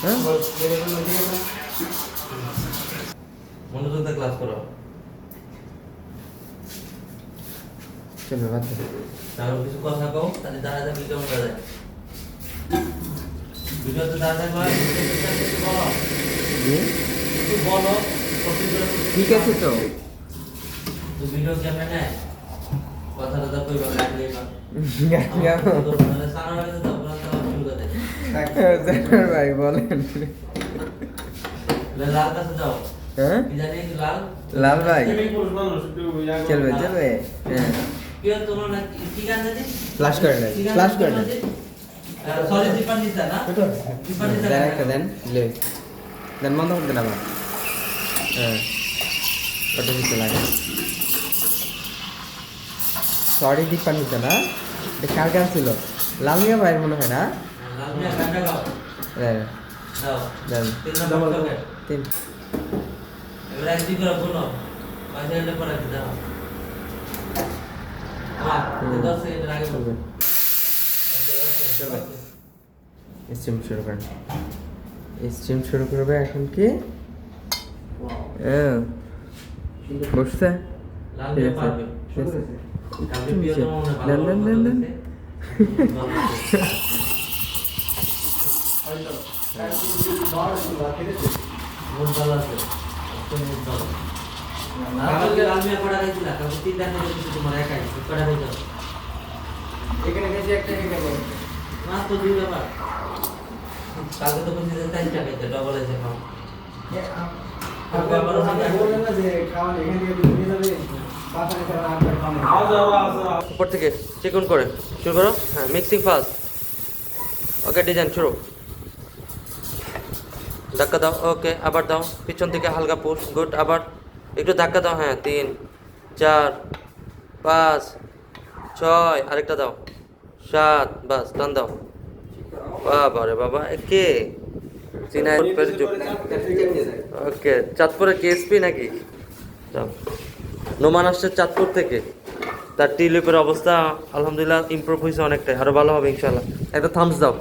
হ্যাঁ মনোযোগ দিয়ে ক্লাস করো। চলবে বাদ দে। তারপর কিছু কথা কও, তাহলে দেখা যাবে ভিডিও মজা যায়। ভিডিওতে দেখা যাবে কিছু বলো, দিয়ে কিছু বলো, ঠিক আছে তো তো ভিডিও কেমনে নেয় কথাটা তো কইবা লাগলেই না। মানে সারা রাতে তো আপনারা তো শুরু করে দেয়। ভাই বলেন। লাল কাছে যাও। হ্যাঁ কি জানি লাল লাল ভাই চলবে লাল। চলবে। হ্যাঁ কি আর তোমার না কি গান জানি? ফ্লাশ করে নেন ফ্লাশ করে নেন। সরি দীপান্বিতা না? দীপান্বিতা দেন গান একটা গাও। দেন লে দেন বন্ধ করে দেন আবার। হ্যাঁ ওটা দিতে লাগে। সরি দীপান নিতে না, এটা কার গান ছিল? লাল মিয়া ভাইয়ের মনে হয় না? লাল মিয়া গানটা গাও। দেন দাও। দেন 3 নম্বর চকেট। তিন এবারে একটি করে বলো। 5 সেকেন্ড পর একটি দাও। আমার 10 সেকেন্ড আগে বলবো। চলবে। স্ট্রিম শুরু করেন। স্ট্রিম শুরু করবে এখন কি? হ্যাঁ বসছে? লাল ঠিক মিয়া আছে পারবে। ঠিক আছে। কালকে একটু নিচে। প্রিয়তম মনে হয় দেন ভালো দেন ভালো দেন দেন। মন ভালো আছে। একদম মন ভালো। কালকে লাল মিয়া কটা খাইছিলা? কালকে 3টা খাইছো কিছু তোমার একাই। কটা খাইছো? এখানে গেছি একটা খেতে মাত্র 2 ব্যাপার। কালকে তো বলছি যে 4টা খাইতে ডবল আছে খাও। উপর থেকে চিকন করে শুরু করো। হ্যাঁ মিক্সিং ফাস্ট। ওকে ডিজাইন শুরু। ধাক্কা দাও। ওকে আবার দাও। পিছন থেকে হালকা পুশ। গুড আবার একটু ধাক্কা দাও। হ্যাঁ 3 4 5 6 আরেকটা দাও 7 বাস টান দাও। বাবা রে বাবা কে চিনাই ওকে চাঁদপুরের কেএসপি নাকি? যাও নোমান আসছে চাঁদপুর থেকে। তার টিলিপের অবস্থা আলহামদুলিল্লাহ ইমপ্রুভ হয়েছে অনেকটাই, আরো ভালো হবে ইনশাল্লাহ। একটা থামস দাও।